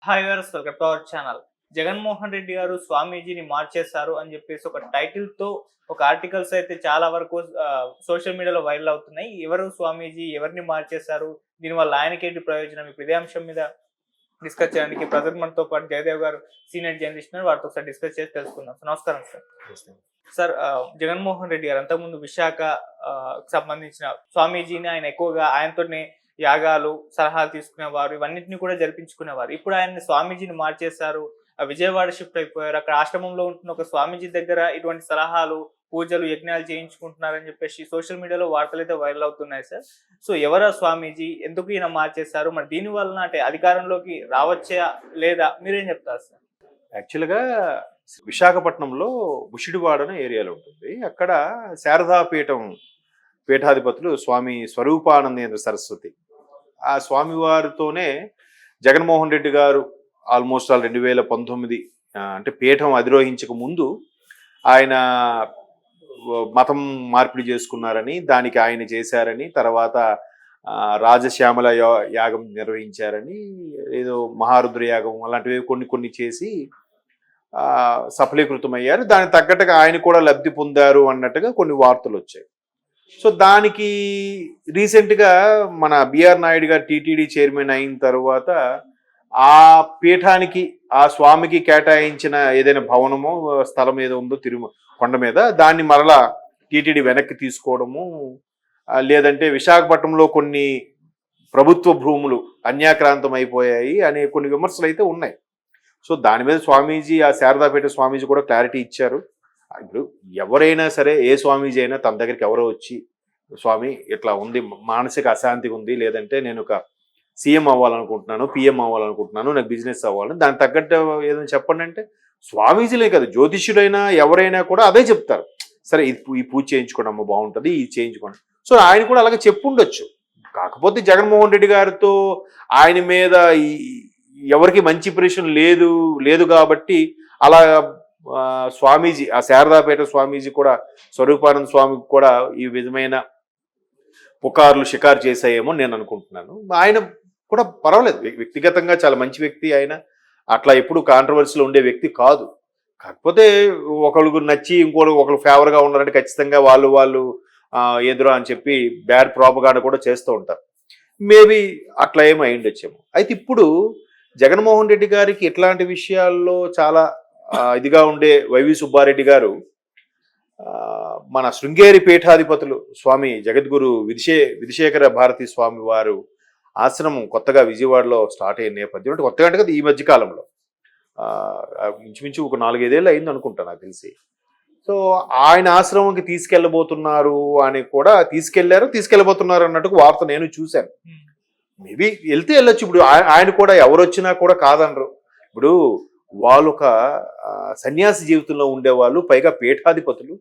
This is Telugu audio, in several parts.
Hi viewers, welcome to our channel. Jaganmohan Reddy గారు స్వామీజీని మార్చేశారు అని చెప్పేసి ఒక టైటిల్ తో ఒక ఆర్టికల్స్ అయితే చాలా వరకు సోషల్ మీడియాలో వైరల్ అవుతున్నాయి. ఎవరు స్వామీజీ, ఎవరిని మార్చేశారు, దీనివల్ల ఆయనకేంటి ప్రయోజనం? ఇప్పుడు ఇదే అంశం మీద డిస్కస్ చేయడానికి ప్రజెంట్ మనతో పాటు జయదేవ్ గారు సీనియర్ జర్నలిస్ట్, వారితో ఒకసారి డిస్కస్ చేసి తెలుసుకుందాం. నమస్కారం సార్. సార్, జగన్మోహన్ రెడ్డి గారు అంతకుముందు విశాఖ సంబంధించిన స్వామీజీని ఆయన ఎక్కువగా ఆయనతోనే యాగాలు, సలహాలు తీసుకునేవారు, ఇవన్నింటినీ కూడా జరిపించుకునేవారు. ఇప్పుడు ఆయన్ని స్వామీజీని మార్చేశారు. విజయవాడ షిఫ్ట్ అయిపోయారు. అక్కడ ఆశ్రమంలో ఉంటున్న ఒక స్వామీజీ దగ్గర ఇటువంటి సలహాలు, పూజలు, యజ్ఞాలు చేయించుకుంటున్నారని చెప్పేసి సోషల్ మీడియాలో వార్తలు అయితే వైరల్ అవుతున్నాయి సార్. సో ఎవరా స్వామీజీ, ఎందుకు ఈయన మార్చేశారు, మరి దీని వలన అంటే అధికారంలోకి రావచ్చా లేదా, మీరేం చెప్తారు సార్? యాక్చువల్గా విశాఖపట్నంలో బుషిడివాడ అనే ఏరియాలో ఉంటుంది. అక్కడ శారదాపీఠం పీఠాధిపతులు స్వామి స్వరూపానందేంద్ర సరస్వతి, ఆ స్వామివారితోనే జగన్మోహన్ రెడ్డి గారు ఆల్మోస్ట్ 2019 అంటే పీఠం అధిరోహించక ముందు ఆయన మతం మార్పిడి చేసుకున్నారని, దానికి ఆయన చేశారని, తర్వాత రాజశ్యామల యాగం నిర్వహించారని, ఏదో మహారుద్ర యాగం అలాంటివి కొన్ని చేసి సఫలీకృతమయ్యారు. దానికి తగ్గట్టుగా ఆయన కూడా లబ్ధి పొందారు అన్నట్టుగా కొన్ని వార్తలు వచ్చాయి. సో దానికి రీసెంట్గా మన బిఆర్ నాయుడు గారు టీటీడీ చైర్మన్ అయిన తర్వాత ఆ పీఠానికి, ఆ స్వామికి కేటాయించిన ఏదైనా భవనమో స్థలం ఏదో ఉందో కొండ మీద, దాన్ని మరలా టీటీడీ వెనక్కి తీసుకోవడము, లేదంటే విశాఖపట్నంలో కొన్ని ప్రభుత్వ భూములు అన్యాక్రాంతం అయిపోయాయి అనే కొన్ని విమర్శలు అయితే ఉన్నాయి. సో దాని మీద స్వామీజీ, ఆ శారదాపేట స్వామీజీ కూడా క్లారిటీ ఇచ్చారు. ఇప్పుడు ఎవరైనా సరే, ఏ స్వామీజీ అయినా తన దగ్గరికి ఎవరో వచ్చి, స్వామి ఇట్లా ఉంది, మానసిక అశాంతిగా ఉంది, లేదంటే నేను ఒక సీఎం అవ్వాలనుకుంటున్నాను, పిఎం అవ్వాలనుకుంటున్నాను, నాకు బిజినెస్ అవ్వాలని, దానికి తగ్గట్టు ఏదైనా చెప్పండి అంటే స్వామీజీలే కాదు, జ్యోతిష్యుడైనా ఎవరైనా కూడా అదే చెప్తారు. సరే ఈ పూజ చేయించుకోండి అమ్మ, బాగుంటుంది, ఇది చేయించుకోండి. సో ఆయన కూడా అలాగే చెప్పుండొచ్చు. కాకపోతే జగన్మోహన్ రెడ్డి గారితో ఆయన మీద ఎవరికి మంచి ఇంప్రెషన్ లేదు కాబట్టి అలా స్వామీజీ, ఆ శారదాపేట స్వామీజీ కూడా, స్వరూపానంద స్వామికి కూడా ఈ విధమైన పుకార్లు షికారు చేశాయేమో నేను అనుకుంటున్నాను. ఆయన కూడా పర్వాలేదు, వ్యక్తిగతంగా చాలా మంచి వ్యక్తి. ఆయన అట్లా ఎప్పుడు కాంట్రవర్సీలో ఉండే వ్యక్తి కాదు. కాకపోతే ఒకళ్ళు నచ్చి ఒకళ్ళు ఫేవర్గా ఉన్నారంటే ఖచ్చితంగా వాళ్ళు ఎదురు అని చెప్పి బ్యాడ్ ప్రాపగాండా కూడా చేస్తూ ఉంటారు. మేబీ అట్లా ఏమో అయిండొచ్చేమో. అయితే ఇప్పుడు జగన్మోహన్ రెడ్డి గారికి ఇట్లాంటి విషయాల్లో చాలా ఇదిగా ఉండే వైవి సుబ్బారెడ్డి గారు మన శృంగేరి పీఠాధిపతులు స్వామి జగద్గురు విధిశేఖర భారతీ స్వామి వారు ఆశ్రమం కొత్తగా విజయవాడలో స్టార్ట్ అయిన నేపథ్యం, అంటే కొత్తగా అంటే కదా, ఈ మధ్యకాలంలో ఇంచుమించు ఒక 4-5 ఏళ్ళు అయింది అనుకుంటా నాకు తెలిసి. సో ఆయన ఆశ్రమంకి తీసుకెళ్ళబోతున్నారు అని కూడా, తీసుకెళ్ళబోతున్నారు అన్నట్టుగా వార్త నేను చూశాను. మేబీ వెళ్తే వెళ్ళొచ్చు. ఇప్పుడు ఆయన కూడా ఎవరు వచ్చినా కూడా కాదనరు. ఇప్పుడు వాళ్ళు ఒక సన్యాసి జీవితంలో ఉండేవాళ్ళు, పైగా పీఠాధిపతులు,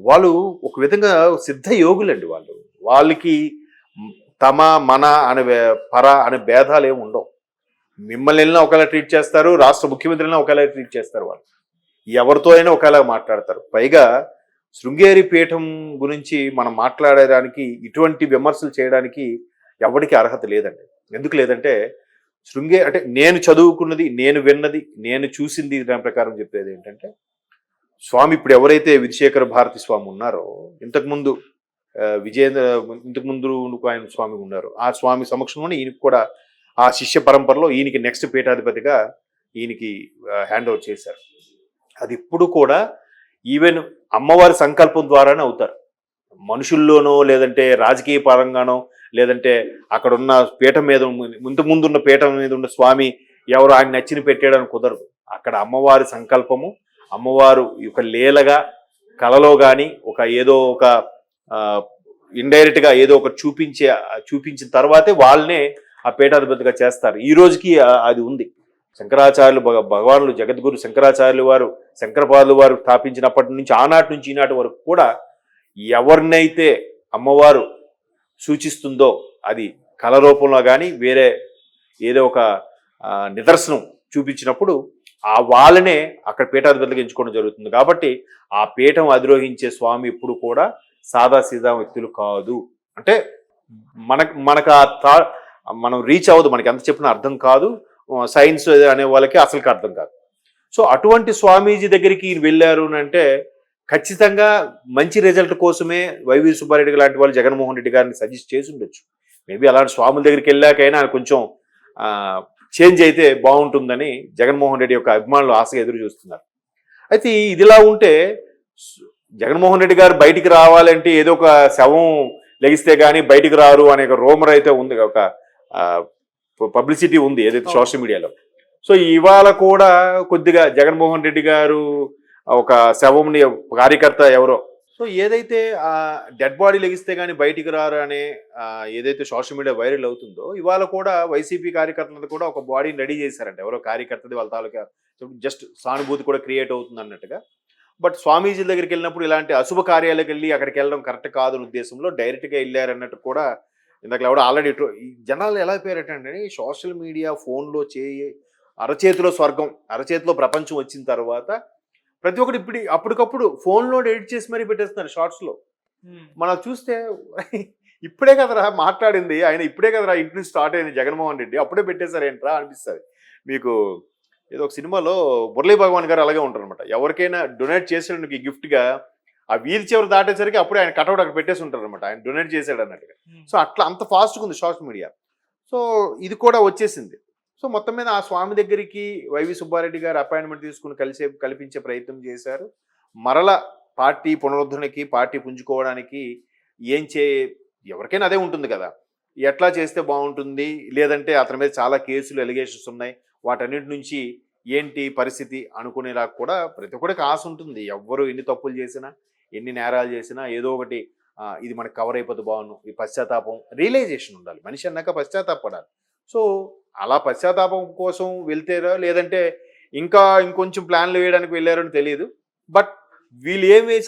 వాళ్ళు ఒక విధంగా సిద్ధ యోగులండి. వాళ్ళకి తమ, మన అనే పర అనే భేదాలు ఏమి ఉండవు. మిమ్మల్ని వెళ్ళినా ఒకవేళ ట్రీట్ చేస్తారు, రాష్ట్ర ముఖ్యమంత్రిని ఒకవేళ ట్రీట్ చేస్తారు, వాళ్ళు ఎవరితో అయినా ఒకవేళ మాట్లాడతారు. పైగా శృంగేరి పీఠం గురించి మనం మాట్లాడడానికి, ఇటువంటి విమర్శలు చేయడానికి ఎవరికి అర్హత లేదండి. ఎందుకు లేదంటే అంటే నేను చదువుకున్నది, నేను విన్నది, నేను చూసింది దాని ప్రకారం చెప్పేది ఏంటంటే, స్వామి ఇప్పుడు ఎవరైతే విధిశేఖర భారతి స్వామి ఉన్నారో, ఇంతకుముందు ఇంతకుముందు ఆయన స్వామి ఉన్నారు, ఆ స్వామి సమక్షంలోనే ఈయనకి కూడా ఆ శిష్య పరంపరలో ఈయనకి నెక్స్ట్ పీఠాధిపతిగా ఈయనకి హ్యాండ్ ఓవర్ చేశారు. అది ఇప్పుడు కూడా ఈవెన్ అమ్మవారి సంకల్పం ద్వారానే అవుతారు. మనుషుల్లోనో, లేదంటే రాజకీయ పరంగానో, లేదంటే అక్కడ ఉన్న పీఠం మీద, ముందున్న పీఠం మీద ఉన్న స్వామి ఎవరు ఆయన నచ్చిన పెట్టేయడానికి కుదరదు. అక్కడ అమ్మవారి సంకల్పము, అమ్మవారు ఒక లీలగా కళలో కానీ ఏదో ఒక ఇండైరెక్ట్గా ఏదో ఒక చూపించిన తర్వాతే వాళ్ళనే ఆ పీఠాధిపతిగా చేస్తారు. ఈ రోజుకి అది ఉంది. శంకరాచార్యులు, భగవానులు జగద్గురు శంకరాచార్యులు వారు, శంకరపాదులు వారు స్థాపించినప్పటి నుంచి, ఆనాటి నుంచి ఈనాటి వరకు కూడా ఎవరినైతే అమ్మవారు సూచిస్తుందో, అది కళ రూపంలో కానీ వేరే ఏదో ఒక నిదర్శనం చూపించినప్పుడు ఆ వాళ్ళనే అక్కడ పీఠాధిపతిగా ఎంచుకోవడం జరుగుతుంది. కాబట్టి ఆ పీఠం అధిరోహించే స్వామి ఎప్పుడు కూడా సాదాసీదా వ్యక్తులు కాదు. అంటే మనకు మనం రీచ్ అవ్వదు, మనకి ఎంత చెప్పినా అర్థం కాదు. సైన్స్ అనే వాళ్ళకి అసలుకి అర్థం కాదు. సో అటువంటి స్వామీజీ దగ్గరికి ఈయన వెళ్ళారు అని అంటే ఖచ్చితంగా మంచి రిజల్ట్ కోసమే వైవి సుబ్బారెడ్డి లాంటి వాళ్ళు జగన్మోహన్ రెడ్డి గారిని సజెస్ట్ చేసి ఉండొచ్చు. మేబీ అలాంటి స్వాముల దగ్గరికి వెళ్ళాకైనా ఆయన కొంచెం చేంజ్ అయితే బాగుంటుందని జగన్మోహన్ రెడ్డి యొక్క అభిమానులు ఆశగా ఎదురు చూస్తున్నారు. అయితే ఇదిలా ఉంటే జగన్మోహన్ రెడ్డి గారు బయటికి రావాలంటే ఏదో ఒక శవం లెగిస్తే కానీ బయటికి రారు అనే ఒక రూమర్ అయితే ఉంది, ఒక పబ్లిసిటీ ఉంది ఏదైతే సోషల్ మీడియాలో. సో ఇవాళ కూడా కొద్దిగా జగన్మోహన్ రెడ్డి గారు ఒక శవంని కార్యకర్త ఎవరో, సో ఏదైతే ఆ డెడ్ బాడీ లెగిస్తే కానీ బయటికి రారు అనే ఏదైతే సోషల్ మీడియా వైరల్ అవుతుందో, ఇవాళ కూడా వైసీపీ కార్యకర్తలది కూడా ఒక బాడీని రెడీ చేశారంట. ఎవరో కార్యకర్తది వాళ్ళ తాలూకా జస్ట్ సానుభూతి కూడా క్రియేట్ అవుతుంది అన్నట్టుగా. బట్ స్వామీజీ దగ్గరికి వెళ్ళినప్పుడు ఇలాంటి అశుభ కార్యాలకు వెళ్ళి అక్కడికి వెళ్ళడం కరెక్ట్ కాదు ఉద్దేశంలో డైరెక్ట్గా వెళ్ళారన్నట్టు కూడా ఇందాక ఎవడో ఆల్రెడీ జనాలు ఎలా పేరటండి సోషల్ మీడియా ఫోన్లో అరచేతిలో స్వర్గం, అరచేతిలో ప్రపంచం వచ్చిన తర్వాత ప్రతి ఒక్కటి అప్పటికప్పుడు ఫోన్లో ఎడిట్ చేసి మరీ పెట్టేస్తున్నారు షార్ట్స్లో. మనం చూస్తే ఇప్పుడే కదరా మాట్లాడింది ఆయన, ఇప్పుడే కదరా ఇంటి నుంచి స్టార్ట్ అయింది జగన్మోహన్ రెడ్డి, అప్పుడే పెట్టేశారేంట్రా అనిపిస్తుంది. మీకు ఏదో ఒక సినిమాలో మురళీ భగవాన్ గారు అలాగే ఉంటారు అనమాట. ఎవరికైనా డొనేట్ చేసేందుకు గిఫ్ట్గా ఆ వీల్ చివరి దాటేసరికి అప్పుడే ఆయన కటౌట్ అక్కడ పెట్టేసి ఉంటారు అనమాట, ఆయన డొనేట్ చేశాడు అన్నట్టుగా. సో అట్లా అంత ఫాస్ట్గా ఉంది సోషల్ మీడియా. సో ఇది కూడా వచ్చేసింది. సో మొత్తం మీద ఆ స్వామి దగ్గరికి వైవి సుబ్బారెడ్డి గారు అపాయింట్మెంట్ తీసుకుని కల్పించే ప్రయత్నం చేశారు. మరల పార్టీ పునరుద్ధరణకి, పార్టీ పుంజుకోవడానికి ఎవరికైనా అదే ఉంటుంది కదా, ఎట్లా చేస్తే బాగుంటుంది, లేదంటే అతని మీద చాలా కేసులు ఎలిగేషన్స్ ఉన్నాయి, వాటన్నిటి నుంచి ఏంటి పరిస్థితి అనుకునేలా కూడా ప్రతి ఒక్కరికి ఆశ ఉంటుంది. ఎవ్వరు ఎన్ని తప్పులు చేసినా, ఎన్ని నేరాలు చేసినా ఏదో ఒకటి ఇది మనకు కవర్ అయిపోతే బాగుండు, ఈ పశ్చాత్తాపం రియలైజేషన్ ఉండాలి. మనిషి అన్నాక పశ్చాత్తాపడాలి. సో అలా పశ్చాత్తాపం కోసం వెళ్తారో లేదంటే ఇంకొంచెం ప్లాన్లు వేయడానికి వెళ్ళారని తెలియదు. బట్ వీళ్ళు ఏం వేసి